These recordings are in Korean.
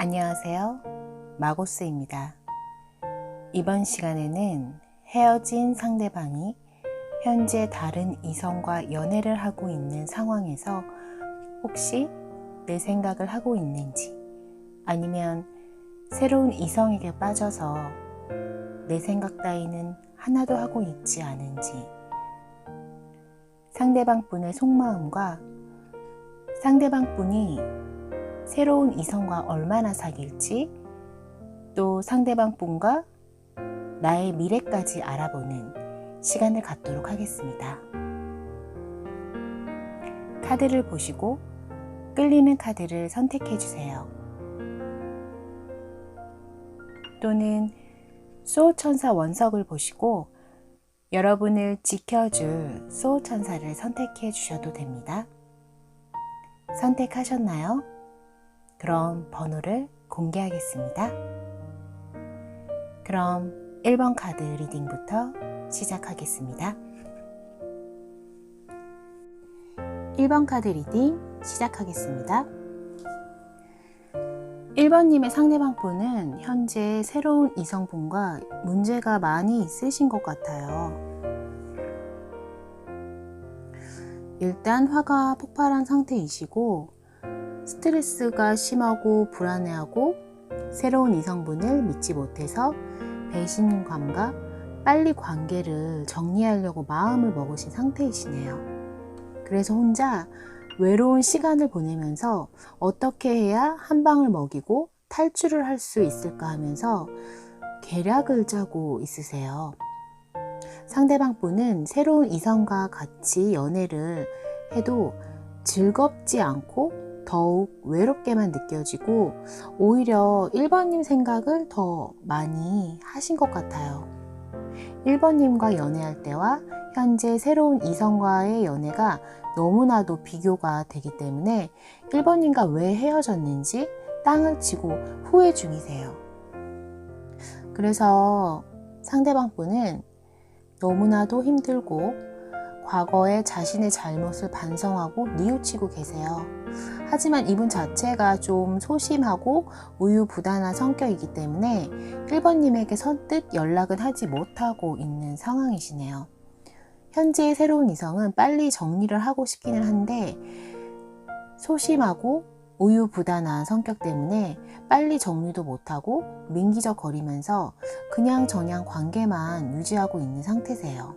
안녕하세요. 마고스입니다. 이번 시간에는 헤어진 상대방이 현재 다른 이성과 연애를 하고 있는 상황에서 혹시 내 생각을 하고 있는지, 아니면 새로운 이성에게 빠져서 내 생각 따위는 하나도 하고 있지 않은지, 상대방 분의 속마음과 상대방 분이 새로운 이성과 얼마나 사귈지, 또 상대방 분과 나의 미래까지 알아보는 시간을 갖도록 하겠습니다. 카드를 보시고 끌리는 카드를 선택해 주세요. 또는 수호천사 원석을 보시고 여러분을 지켜줄 수호천사를 선택해 주셔도 됩니다. 선택하셨나요? 그럼 번호를 공개하겠습니다. 그럼 1번 카드 리딩부터 시작하겠습니다. 1번 카드 리딩 시작하겠습니다. 1번님의 상대방 분은 현재 새로운 이성분과 문제가 많이 있으신 것 같아요. 일단 화가 폭발한 상태이시고 스트레스가 심하고 불안해하고 새로운 이성분을 믿지 못해서 배신감과 빨리 관계를 정리하려고 마음을 먹으신 상태이시네요. 그래서 혼자 외로운 시간을 보내면서 어떻게 해야 한 방을 먹이고 탈출을 할 수 있을까 하면서 계략을 짜고 있으세요. 상대방 분은 새로운 이성과 같이 연애를 해도 즐겁지 않고 더욱 외롭게만 느껴지고 오히려 1번님 생각을 더 많이 하신 것 같아요. 1번님과 연애할 때와 현재 새로운 이성과의 연애가 너무나도 비교가 되기 때문에 1번님과 왜 헤어졌는지 땅을 치고 후회 중이세요. 그래서 상대방 분은 너무나도 힘들고 과거의 자신의 잘못을 반성하고 뉘우치고 계세요. 하지만 이분 자체가 좀 소심하고 우유부단한 성격이기 때문에 1번님에게 선뜻 연락은 하지 못하고 있는 상황이시네요. 현재의 새로운 이성은 빨리 정리를 하고 싶기는 한데 소심하고 우유부단한 성격 때문에 빨리 정리도 못하고 민기적거리면서 그냥저냥 관계만 유지하고 있는 상태세요.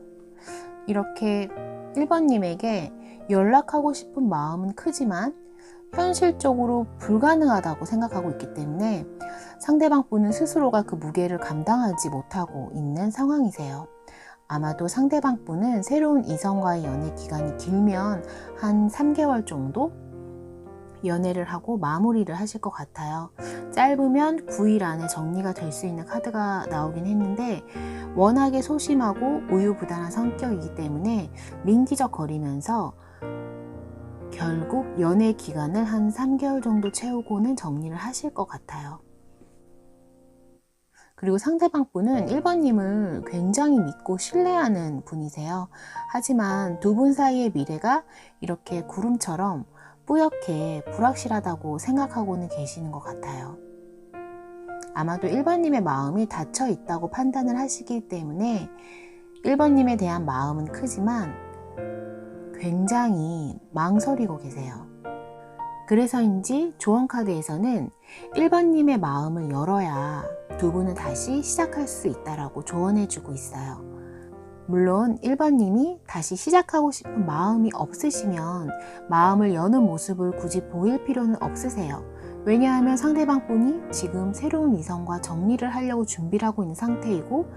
이렇게 1번님에게 연락하고 싶은 마음은 크지만 현실적으로 불가능하다고 생각하고 있기 때문에 상대방 분은 스스로가 그 무게를 감당하지 못하고 있는 상황이세요. 아마도 상대방 분은 새로운 이성과의 연애 기간이 길면 한 3개월 정도 연애를 하고 마무리를 하실 것 같아요. 짧으면 9일 안에 정리가 될 수 있는 카드가 나오긴 했는데 워낙에 소심하고 우유부단한 성격이기 때문에 민기적거리면서 결국 연애 기간을 한 3개월 정도 채우고는 정리를 하실 것 같아요. 그리고 상대방 분은 1번님을 굉장히 믿고 신뢰하는 분이세요. 하지만 두 분 사이의 미래가 이렇게 구름처럼 뿌옇게 불확실하다고 생각하고는 계시는 것 같아요. 아마도 1번님의 마음이 닫혀 있다고 판단을 하시기 때문에 1번님에 대한 마음은 크지만 굉장히 망설이고 계세요. 그래서인지 조언카드에서는 1번님의 마음을 열어야 두 분은 다시 시작할 수 있다라고 조언해주고 있어요. 물론 1번님이 다시 시작하고 싶은 마음이 없으시면 마음을 여는 모습을 굳이 보일 필요는 없으세요. 왜냐하면 상대방 분이 지금 새로운 이성과 정리를 하려고 준비를 하고 있는 상태이고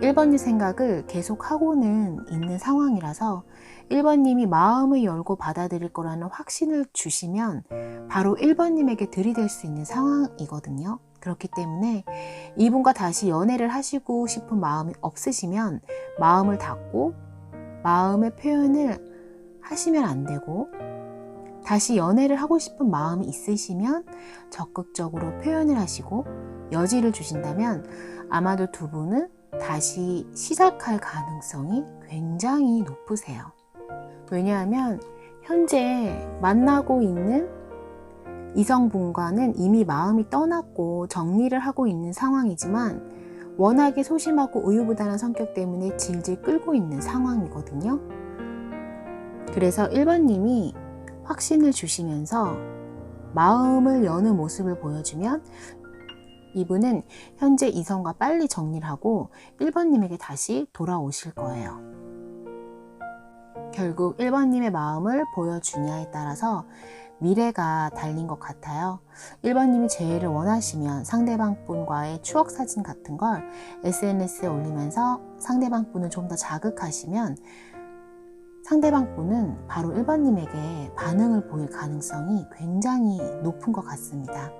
1번님 생각을 계속 하고는 있는 상황이라서 1번님이 마음을 열고 받아들일 거라는 확신을 주시면 바로 1번님에게 들이댈 수 있는 상황이거든요. 그렇기 때문에 이분과 다시 연애를 하시고 싶은 마음이 없으시면 마음을 닫고 마음의 표현을 하시면 안 되고, 다시 연애를 하고 싶은 마음이 있으시면 적극적으로 표현을 하시고 여지를 주신다면 아마도 두 분은 다시 시작할 가능성이 굉장히 높으세요. 왜냐하면 현재 만나고 있는 이성분과는 이미 마음이 떠났고 정리를 하고 있는 상황이지만 워낙에 소심하고 우유부단한 성격 때문에 질질 끌고 있는 상황이거든요. 그래서 1번님이 확신을 주시면서 마음을 여는 모습을 보여주면 이분은 현재 이성과 빨리 정리를 하고 1번님에게 다시 돌아오실 거예요. 결국 1번님의 마음을 보여주냐에 따라서 미래가 달린 것 같아요. 1번님이 재회를 원하시면 상대방 분과의 추억 사진 같은 걸 SNS에 올리면서 상대방 분을 좀 더 자극하시면 상대방 분은 바로 1번님에게 반응을 보일 가능성이 굉장히 높은 것 같습니다.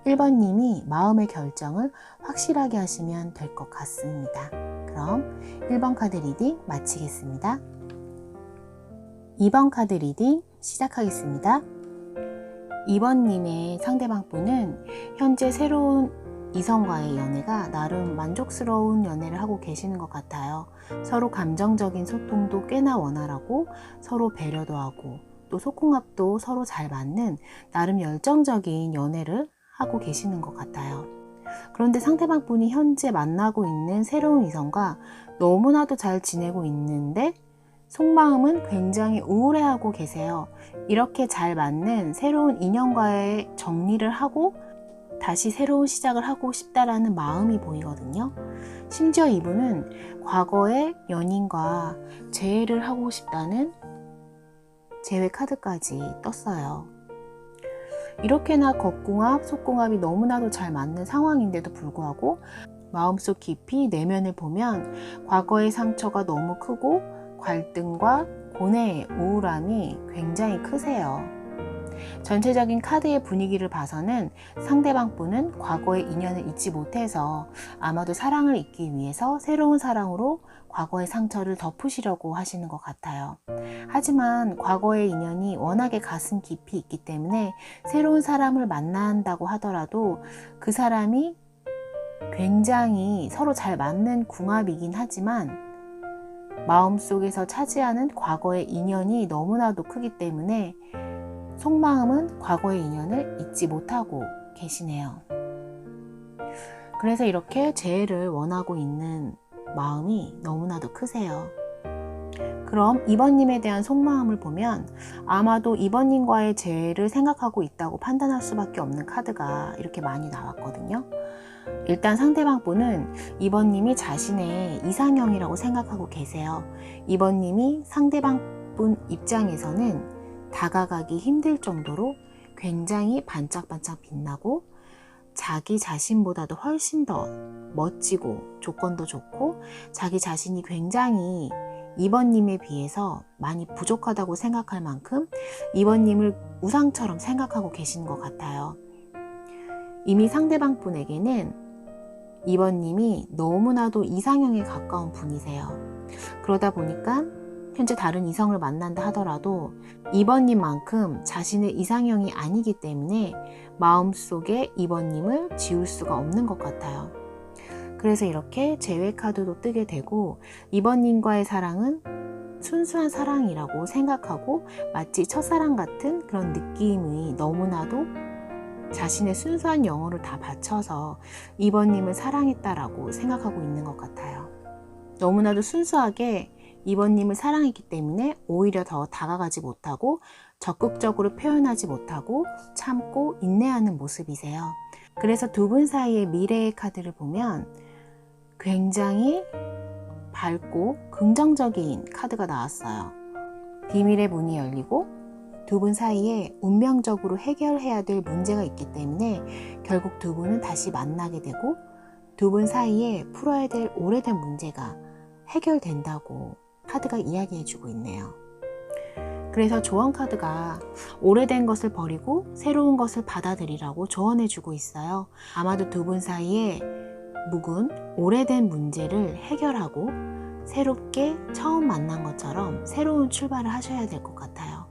1번님이 마음의 결정을 확실하게 하시면 될 것 같습니다. 그럼 1번 카드 리딩 마치겠습니다. 2번 카드 리딩 시작하겠습니다. 2번님의 상대방 분은 현재 새로운 이성과의 연애가 나름 만족스러운 연애를 하고 계시는 것 같아요. 서로 감정적인 소통도 꽤나 원활하고 서로 배려도 하고 또 속궁합도 서로 잘 맞는 나름 열정적인 연애를 하고 계시는 것 같아요. 그런데 상대방 분이 현재 만나고 있는 새로운 이성과 너무나도 잘 지내고 있는데 속마음은 굉장히 우울해하고 계세요. 이렇게 잘 맞는 새로운 인연과의 정리를 하고 다시 새로운 시작을 하고 싶다라는 마음이 보이거든요. 심지어 이분은 과거의 연인과 재회를 하고 싶다는 재회 카드까지 떴어요. 이렇게나 겉궁합, 속궁합이 너무나도 잘 맞는 상황인데도 불구하고 마음속 깊이 내면을 보면 과거의 상처가 너무 크고 갈등과 고뇌, 우울함이 굉장히 크세요. 전체적인 카드의 분위기를 봐서는 상대방 분은 과거의 인연을 잊지 못해서 아마도 사랑을 잊기 위해서 새로운 사랑으로 과거의 상처를 덮으시려고 하시는 것 같아요. 하지만 과거의 인연이 워낙에 가슴 깊이 있기 때문에 새로운 사람을 만난다고 하더라도 그 사람이 굉장히 서로 잘 맞는 궁합이긴 하지만 마음속에서 차지하는 과거의 인연이 너무나도 크기 때문에 속마음은 과거의 인연을 잊지 못하고 계시네요. 그래서 이렇게 재회를 원하고 있는 마음이 너무나도 크세요. 그럼 2번님에 대한 속마음을 보면 아마도 2번님과의 재회를 생각하고 있다고 판단할 수밖에 없는 카드가 이렇게 많이 나왔거든요. 일단 상대방 분은 2번님이 자신의 이상형이라고 생각하고 계세요. 2번님이 상대방 분 입장에서는 다가가기 힘들 정도로 굉장히 반짝반짝 빛나고 자기 자신보다도 훨씬 더 멋지고 조건도 좋고 자기 자신이 굉장히 2번님에 비해서 많이 부족하다고 생각할 만큼 2번님을 우상처럼 생각하고 계시는 것 같아요. 이미 상대방 분에게는 2번님이 너무나도 이상형에 가까운 분이세요. 그러다 보니까 현재 다른 이성을 만난다 하더라도 2번님만큼 자신의 이상형이 아니기 때문에 마음속에 2번님을 지울 수가 없는 것 같아요. 그래서 이렇게 재회 카드도 뜨게 되고 2번님과의 사랑은 순수한 사랑이라고 생각하고 마치 첫사랑 같은 그런 느낌이 너무나도 자신의 순수한 영혼을 다 바쳐서 2번님을 사랑했다라고 생각하고 있는 것 같아요. 너무나도 순수하게 2번님을 사랑했기 때문에 오히려 더 다가가지 못하고 적극적으로 표현하지 못하고 참고 인내하는 모습이세요. 그래서 두 분 사이의 미래의 카드를 보면 굉장히 밝고 긍정적인 카드가 나왔어요. 비밀의 문이 열리고 두 분 사이에 운명적으로 해결해야 될 문제가 있기 때문에 결국 두 분은 다시 만나게 되고 두 분 사이에 풀어야 될 오래된 문제가 해결된다고 카드가 이야기해주고 있네요. 그래서 조언 카드가 오래된 것을 버리고 새로운 것을 받아들이라고 조언해주고 있어요. 아마도 두 분 사이에 묵은 오래된 문제를 해결하고 새롭게 처음 만난 것처럼 새로운 출발을 하셔야 될 것 같아요.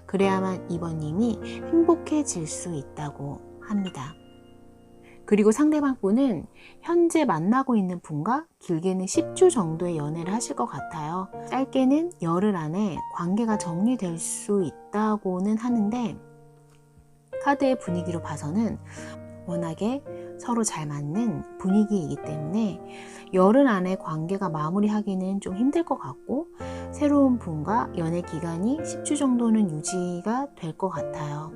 그래야만 2번님이 행복해질 수 있다고 합니다. 그리고 상대방 분은 현재 만나고 있는 분과 길게는 10주 정도의 연애를 하실 것 같아요. 짧게는 열흘 안에 관계가 정리될 수 있다고는 하는데 카드의 분위기로 봐서는 워낙에 서로 잘 맞는 분위기이기 때문에 열흘 안에 관계가 마무리하기는 좀 힘들 것 같고, 새로운 분과 연애 기간이 10주 정도는 유지가 될 것 같아요.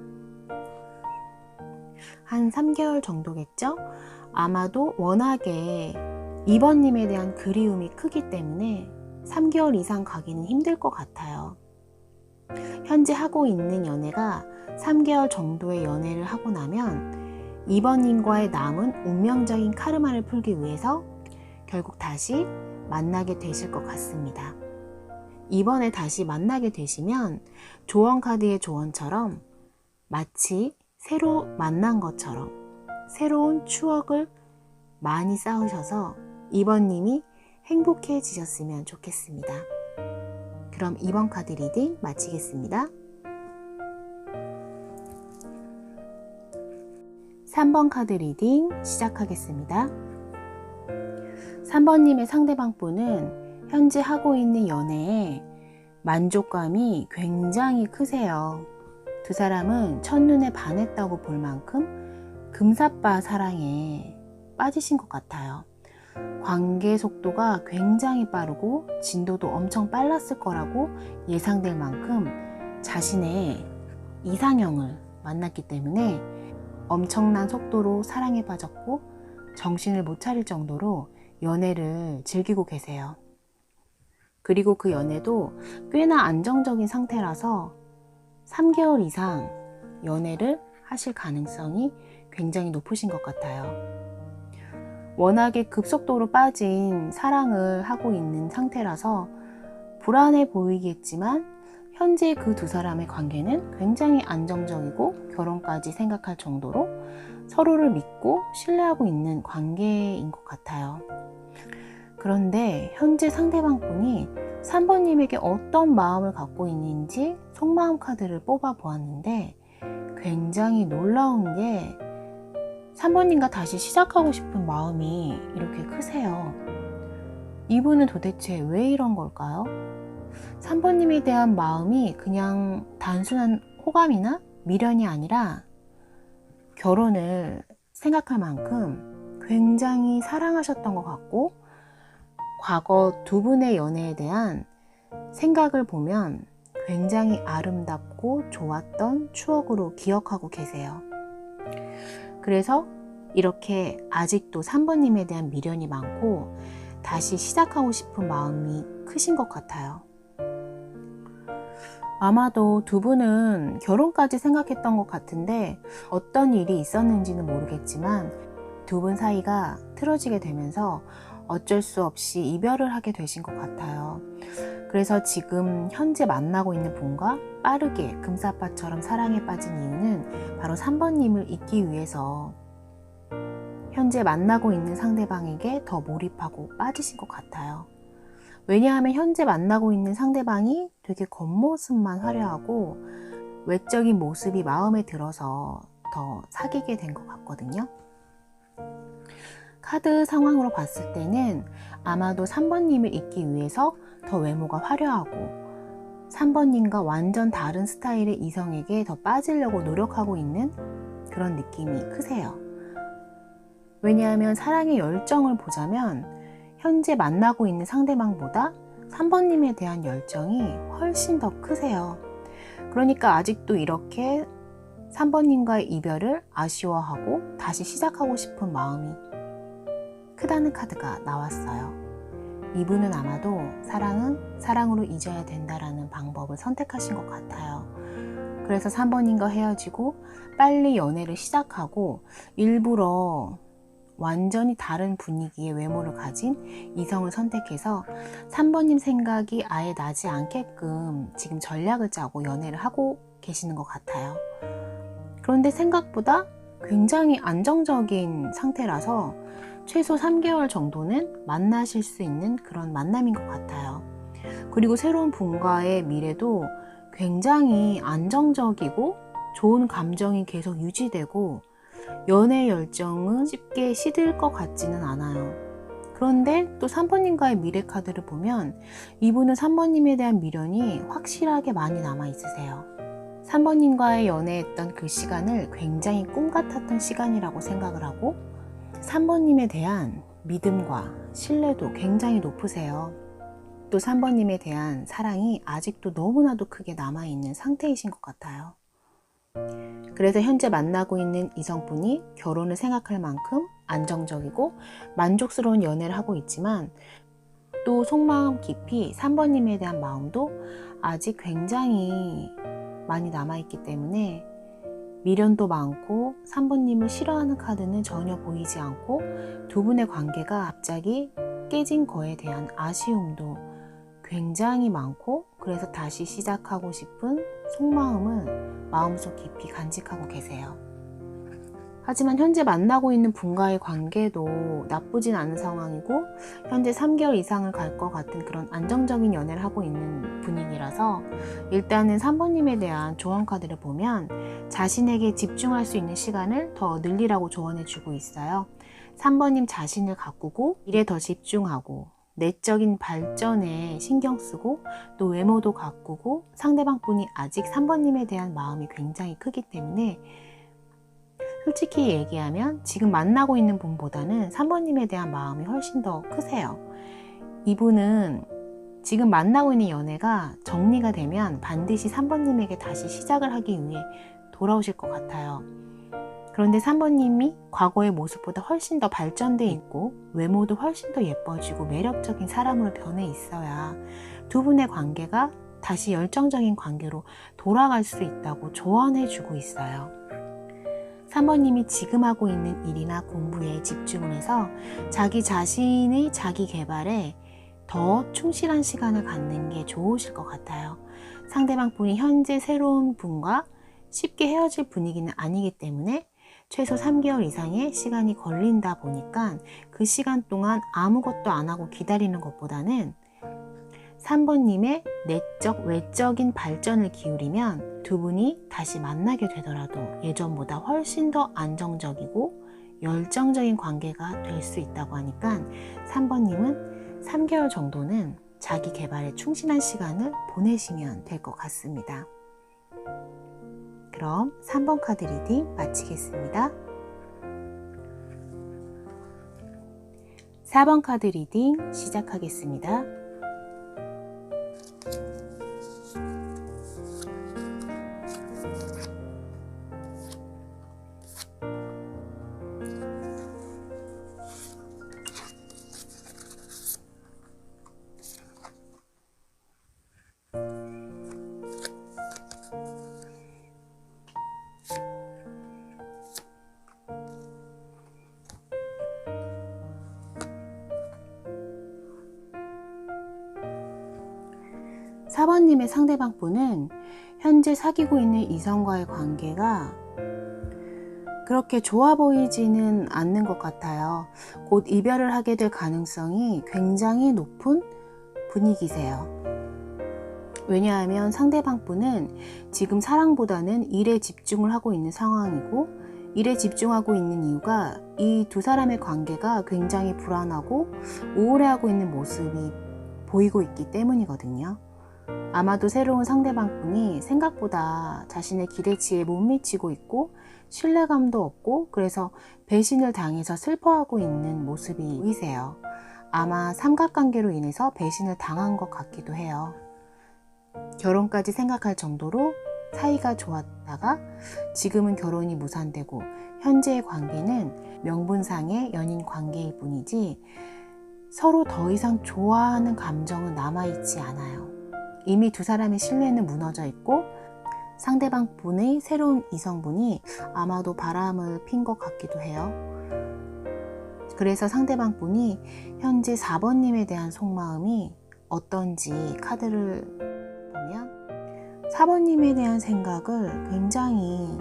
한 3개월 정도겠죠? 아마도 워낙에 2번님에 대한 그리움이 크기 때문에 3개월 이상 가기는 힘들 것 같아요. 현재 하고 있는 연애가 3개월 정도의 연애를 하고 나면 2번님과의 남은 운명적인 카르마를 풀기 위해서 결국 다시 만나게 되실 것 같습니다. 이번에 다시 만나게 되시면 조언 카드의 조언처럼 마치 새로 만난 것처럼 새로운 추억을 많이 쌓으셔서 2번님이 행복해지셨으면 좋겠습니다. 그럼 2번 카드 리딩 마치겠습니다. 3번 카드 리딩 시작하겠습니다. 3번님의 상대방 분은 현재 하고 있는 연애에 만족감이 굉장히 크세요. 두 사람은 첫눈에 반했다고 볼 만큼 금사빠 사랑에 빠지신 것 같아요. 관계 속도가 굉장히 빠르고 진도도 엄청 빨랐을 거라고 예상될 만큼 자신의 이상형을 만났기 때문에 엄청난 속도로 사랑에 빠졌고 정신을 못 차릴 정도로 연애를 즐기고 계세요. 그리고 그 연애도 꽤나 안정적인 상태라서 3개월 이상 연애를 하실 가능성이 굉장히 높으신 것 같아요. 워낙에 급속도로 빠진 사랑을 하고 있는 상태라서 불안해 보이겠지만 현재 그 두 사람의 관계는 굉장히 안정적이고 결혼까지 생각할 정도로 서로를 믿고 신뢰하고 있는 관계인 것 같아요. 그런데 현재 상대방 분이 3번님에게 어떤 마음을 갖고 있는지 속마음 카드를 뽑아 보았는데 굉장히 놀라운 게 3번님과 다시 시작하고 싶은 마음이 이렇게 크세요. 이분은 도대체 왜 이런 걸까요? 3번님에 대한 마음이 그냥 단순한 호감이나 미련이 아니라 결혼을 생각할 만큼 굉장히 사랑하셨던 것 같고, 과거 두 분의 연애에 대한 생각을 보면 굉장히 아름답고 좋았던 추억으로 기억하고 계세요. 그래서 이렇게 아직도 3번님에 대한 미련이 많고 다시 시작하고 싶은 마음이 크신 것 같아요. 아마도 두 분은 결혼까지 생각했던 것 같은데 어떤 일이 있었는지는 모르겠지만 두 분 사이가 틀어지게 되면서 어쩔 수 없이 이별을 하게 되신 것 같아요. 그래서 지금 현재 만나고 있는 분과 빠르게 금사빠처럼 사랑에 빠진 이유는 바로 3번님을 잊기 위해서 현재 만나고 있는 상대방에게 더 몰입하고 빠지신 것 같아요. 왜냐하면 현재 만나고 있는 상대방이 되게 겉모습만 화려하고 외적인 모습이 마음에 들어서 더 사귀게 된 것 같거든요. 카드 상황으로 봤을 때는 아마도 3번님을 잊기 위해서 더 외모가 화려하고 3번님과 완전 다른 스타일의 이성에게 더 빠지려고 노력하고 있는 그런 느낌이 크세요. 왜냐하면 사랑의 열정을 보자면 현재 만나고 있는 상대방보다 3번님에 대한 열정이 훨씬 더 크세요. 그러니까 아직도 이렇게 3번님과의 이별을 아쉬워하고 다시 시작하고 싶은 마음이 크다는 카드가 나왔어요. 이분은 아마도 사랑은 사랑으로 잊어야 된다라는 방법을 선택하신 것 같아요. 그래서 3번님과 헤어지고 빨리 연애를 시작하고 일부러 완전히 다른 분위기의 외모를 가진 이성을 선택해서 3번님 생각이 아예 나지 않게끔 지금 전략을 짜고 연애를 하고 계시는 것 같아요. 그런데 생각보다 굉장히 안정적인 상태라서 최소 3개월 정도는 만나실 수 있는 그런 만남인 것 같아요. 그리고 새로운 분과의 미래도 굉장히 안정적이고 좋은 감정이 계속 유지되고 연애 열정은 쉽게 시들 것 같지는 않아요. 그런데 또 3번님과의 미래 카드를 보면 이분은 3번님에 대한 미련이 확실하게 많이 남아 있으세요. 3번님과의 연애했던 그 시간을 굉장히 꿈 같았던 시간이라고 생각을 하고 3번님에 대한 믿음과 신뢰도 굉장히 높으세요. 또 3번님에 대한 사랑이 아직도 너무나도 크게 남아있는 상태이신 것 같아요. 그래서 현재 만나고 있는 이성분이 결혼을 생각할 만큼 안정적이고 만족스러운 연애를 하고 있지만 또 속마음 깊이 3번님에 대한 마음도 아직 굉장히 많이 남아있기 때문에 미련도 많고 3번님을 싫어하는 카드는 전혀 보이지 않고 두 분의 관계가 갑자기 깨진 거에 대한 아쉬움도 굉장히 많고 그래서 다시 시작하고 싶은 속마음을 마음속 깊이 간직하고 계세요. 하지만 현재 만나고 있는 분과의 관계도 나쁘진 않은 상황이고 현재 3개월 이상을 갈 것 같은 그런 안정적인 연애를 하고 있는 분위기라서 일단은 3번님에 대한 조언 카드를 보면 자신에게 집중할 수 있는 시간을 더 늘리라고 조언해 주고 있어요. 3번님 자신을 가꾸고 일에 더 집중하고 내적인 발전에 신경 쓰고 또 외모도 가꾸고 상대방 분이 아직 3번님에 대한 마음이 굉장히 크기 때문에 솔직히 얘기하면 지금 만나고 있는 분보다는 3번님에 대한 마음이 훨씬 더 크세요. 이분은 지금 만나고 있는 연애가 정리가 되면 반드시 3번님에게 다시 시작을 하기 위해 돌아오실 것 같아요. 그런데 3번님이 과거의 모습보다 훨씬 더 발전돼 있고 외모도 훨씬 더 예뻐지고 매력적인 사람으로 변해 있어야 두 분의 관계가 다시 열정적인 관계로 돌아갈 수 있다고 조언해 주고 있어요. 3번님이 지금 하고 있는 일이나 공부에 집중을 해서 자기 자신의 자기 개발에 더 충실한 시간을 갖는 게 좋으실 것 같아요. 상대방 분이 현재 새로운 분과 쉽게 헤어질 분위기는 아니기 때문에 최소 3개월 이상의 시간이 걸린다 보니까 그 시간 동안 아무것도 안 하고 기다리는 것보다는 3번님의 내적, 외적인 발전을 기울이면 두 분이 다시 만나게 되더라도 예전보다 훨씬 더 안정적이고 열정적인 관계가 될 수 있다고 하니까 3번님은 3개월 정도는 자기 개발에 충실한 시간을 보내시면 될 것 같습니다. 그럼 3번 카드 리딩 마치겠습니다. 4번 카드 리딩 시작하겠습니다. 사번님의 상대방 분은 현재 사귀고 있는 이성과의 관계가 그렇게 좋아 보이지는 않는 것 같아요. 곧 이별을 하게 될 가능성이 굉장히 높은 분위기세요. 왜냐하면 상대방 분은 지금 사랑보다는 일에 집중을 하고 있는 상황이고 일에 집중하고 있는 이유가 이 두 사람의 관계가 굉장히 불안하고 우울해하고 있는 모습이 보이고 있기 때문이거든요. 아마도 새로운 상대방 분이 생각보다 자신의 기대치에 못 미치고 있고 신뢰감도 없고 그래서 배신을 당해서 슬퍼하고 있는 모습이 보이세요. 아마 삼각관계로 인해서 배신을 당한 것 같기도 해요. 결혼까지 생각할 정도로 사이가 좋았다가 지금은 결혼이 무산되고 현재의 관계는 명분상의 연인 관계일 뿐이지 서로 더 이상 좋아하는 감정은 남아있지 않아요. 이미 두 사람의 신뢰는 무너져 있고 상대방 분의 새로운 이성분이 아마도 바람을 핀 것 같기도 해요. 그래서 상대방 분이 현재 4번님에 대한 속마음이 어떤지 카드를 보면 4번님에 대한 생각을 굉장히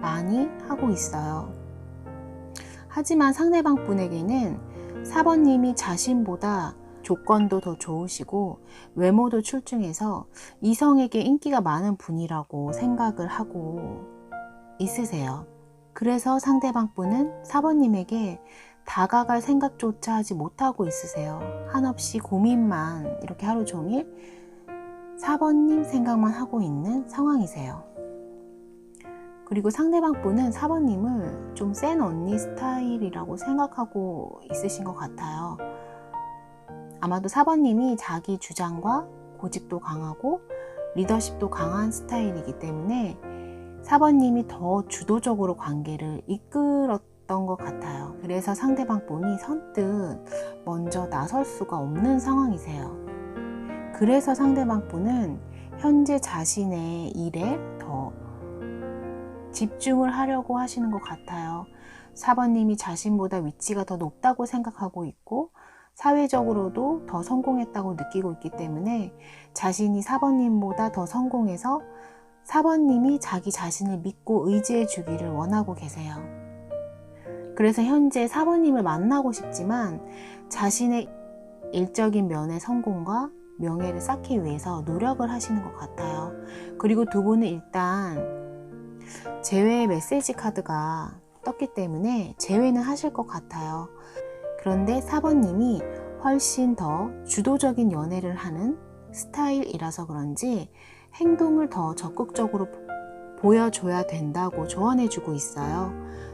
많이 하고 있어요. 하지만 상대방 분에게는 4번님이 자신보다 조건도 더 좋으시고 외모도 출중해서 이성에게 인기가 많은 분이라고 생각을 하고 있으세요. 그래서 상대방 분은 4번님에게 다가갈 생각조차 하지 못하고 있으세요. 한없이 고민만 이렇게 하루 종일 4번님 생각만 하고 있는 상황이세요. 그리고 상대방 분은 4번님을 좀 센 언니 스타일이라고 생각하고 있으신 것 같아요. 아마도 4번님이 자기 주장과 고집도 강하고 리더십도 강한 스타일이기 때문에 4번님이 더 주도적으로 관계를 이끌었던 것 같아요. 그래서 상대방 분이 선뜻 먼저 나설 수가 없는 상황이세요. 그래서 상대방 분은 현재 자신의 일에 더 집중을 하려고 하시는 것 같아요. 4번님이 자신보다 위치가 더 높다고 생각하고 있고 사회적으로도 더 성공했다고 느끼고 있기 때문에 자신이 4번님보다 더 성공해서 4번님이 자기 자신을 믿고 의지해 주기를 원하고 계세요. 그래서 현재 4번님을 만나고 싶지만 자신의 일적인 면의 성공과 명예를 쌓기 위해서 노력을 하시는 것 같아요. 그리고 두 분은 일단 재회의 메시지 카드가 떴기 때문에 재회는 하실 것 같아요. 그런데 4번님이 훨씬 더 주도적인 연애를 하는 스타일이라서 그런지 행동을 더 적극적으로 보여줘야 된다고 조언해주고 있어요.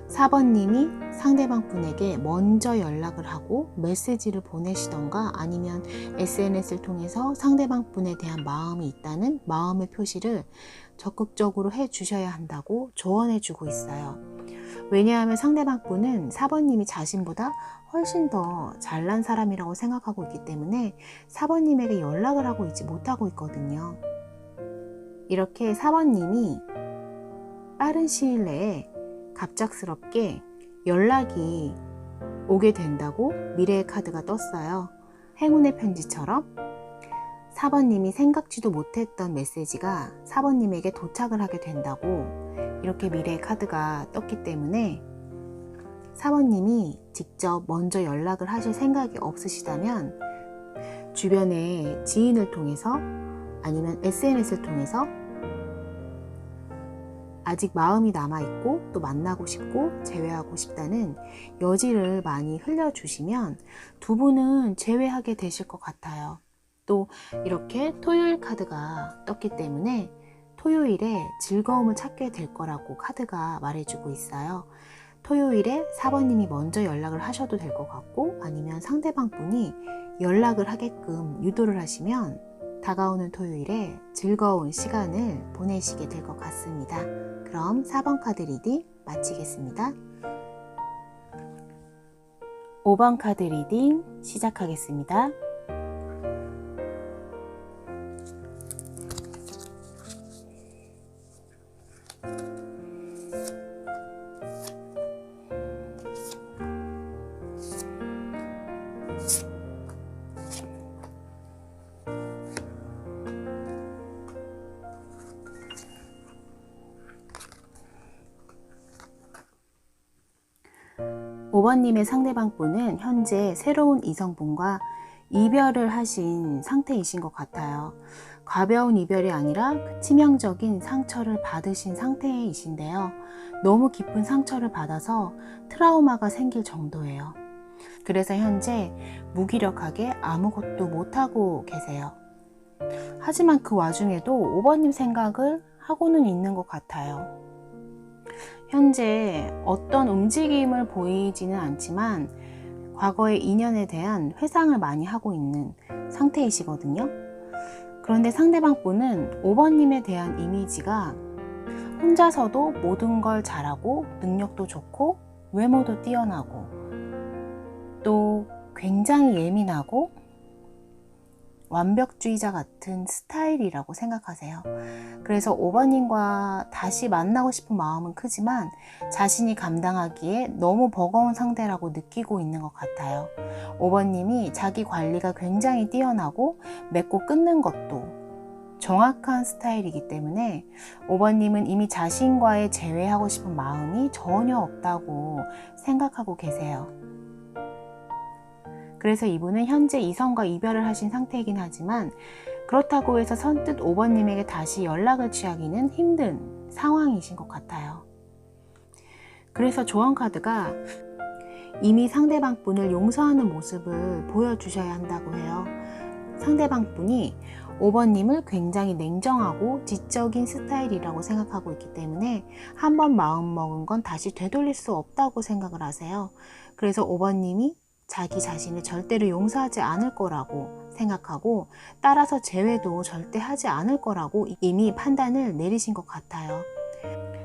4번님이 상대방 분에게 먼저 연락을 하고 메시지를 보내시던가 아니면 SNS를 통해서 상대방 분에 대한 마음이 있다는 마음의 표시를 적극적으로 해주셔야 한다고 조언해주고 있어요. 왜냐하면 상대방 분은 4번님이 자신보다 훨씬 더 잘난 사람이라고 생각하고 있기 때문에 4번님에게 연락을 하고 있지 못하고 있거든요. 이렇게 4번님이 빠른 시일 내에 갑작스럽게 연락이 오게 된다고 미래의 카드가 떴어요. 행운의 편지처럼 4번님이 생각지도 못했던 메시지가 4번님에게 도착을 하게 된다고 이렇게 미래의 카드가 떴기 때문에 4번님이 직접 먼저 연락을 하실 생각이 없으시다면 주변의 지인을 통해서 아니면 SNS를 통해서 아직 마음이 남아있고 또 만나고 싶고 재회하고 싶다는 여지를 많이 흘려주시면 두 분은 재회하게 되실 것 같아요. 또 이렇게 토요일 카드가 떴기 때문에 토요일에 즐거움을 찾게 될 거라고 카드가 말해주고 있어요. 토요일에 4번님이 먼저 연락을 하셔도 될 것 같고 아니면 상대방 분이 연락을 하게끔 유도를 하시면 다가오는 토요일에 즐거운 시간을 보내시게 될 것 같습니다. 그럼 4번 카드 리딩 마치겠습니다. 5번 카드 리딩 시작하겠습니다. (5번님의) 상대방 분은 현재 새로운 이성분과 이별을 하신 상태이신 것 같아요. 가벼운 이별이 아니라 치명적인 상처를 받으신 상태이신데요. 너무 깊은 상처를 받아서 트라우마가 생길 정도예요. 그래서 현재 무기력하게 아무것도 못하고 계세요. 하지만 그 와중에도 5번님 생각을 하고는 있는 것 같아요. 현재 어떤 움직임을 보이지는 않지만 과거의 인연에 대한 회상을 많이 하고 있는 상태이시거든요. 그런데 상대방 분은 5번님에 대한 이미지가 혼자서도 모든 걸 잘하고 능력도 좋고 외모도 뛰어나고 또 굉장히 예민하고 완벽주의자 같은 스타일이라고 생각하세요. 그래서 5번님과 다시 만나고 싶은 마음은 크지만 자신이 감당하기에 너무 버거운 상태라고 느끼고 있는 것 같아요. 5번님이 자기 관리가 굉장히 뛰어나고 맺고 끊는 것도 정확한 스타일이기 때문에 5번님은 이미 자신과의 재회하고 싶은 마음이 전혀 없다고 생각하고 계세요. 그래서 이분은 현재 이성과 이별을 하신 상태이긴 하지만 그렇다고 해서 선뜻 5번님에게 다시 연락을 취하기는 힘든 상황이신 것 같아요. 그래서 조언 카드가 이미 상대방 분을 용서하는 모습을 보여주셔야 한다고 해요. 상대방 분이 5번님을 굉장히 냉정하고 지적인 스타일이라고 생각하고 있기 때문에 한번 마음먹은 건 다시 되돌릴 수 없다고 생각을 하세요. 그래서 5번님이 자기 자신을 절대로 용서하지 않을 거라고 생각하고 따라서 재회도 절대 하지 않을 거라고 이미 판단을 내리신 것 같아요.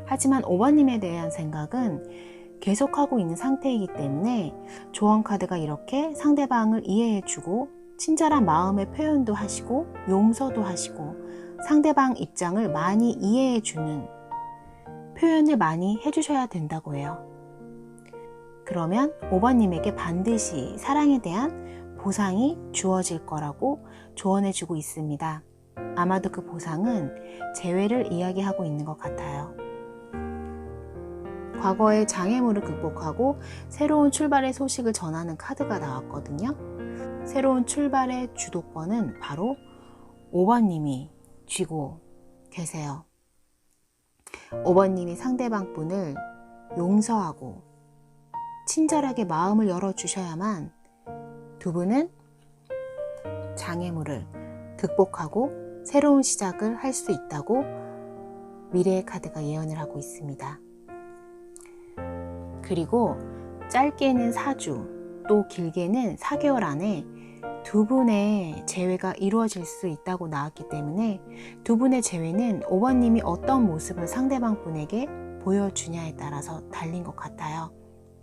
하지만 5번님에 대한 생각은 계속하고 있는 상태이기 때문에 조언 카드가 이렇게 상대방을 이해해주고 친절한 마음의 표현도 하시고 용서도 하시고 상대방 입장을 많이 이해해주는 표현을 많이 해주셔야 된다고 해요. 그러면 5번님에게 반드시 사랑에 대한 보상이 주어질 거라고 조언해주고 있습니다. 아마도 그 보상은 재회를 이야기하고 있는 것 같아요. 과거의 장애물을 극복하고 새로운 출발의 소식을 전하는 카드가 나왔거든요. 새로운 출발의 주도권은 바로 5번님이 쥐고 계세요. 5번님이 상대방 분을 용서하고 친절하게 마음을 열어주셔야만 두 분은 장애물을 극복하고 새로운 시작을 할 수 있다고 미래의 카드가 예언을 하고 있습니다. 그리고 짧게는 4주, 또 길게는 4개월 안에 두 분의 재회가 이루어질 수 있다고 나왔기 때문에 두 분의 재회는 5번님이 어떤 모습을 상대방 분에게 보여주냐에 따라서 달린 것 같아요.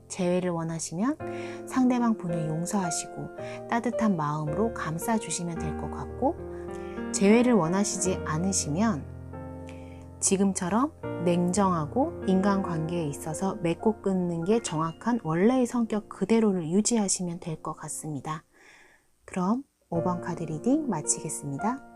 재회를 원하시면 상대방 분을 용서하시고 따뜻한 마음으로 감싸주시면 될 것 같고, 재회를 원하시지 않으시면 지금처럼 냉정하고 인간관계에 있어서 맺고 끊는 게 정확한 원래의 성격 그대로를 유지하시면 될 것 같습니다. 그럼 5번 카드 리딩 마치겠습니다.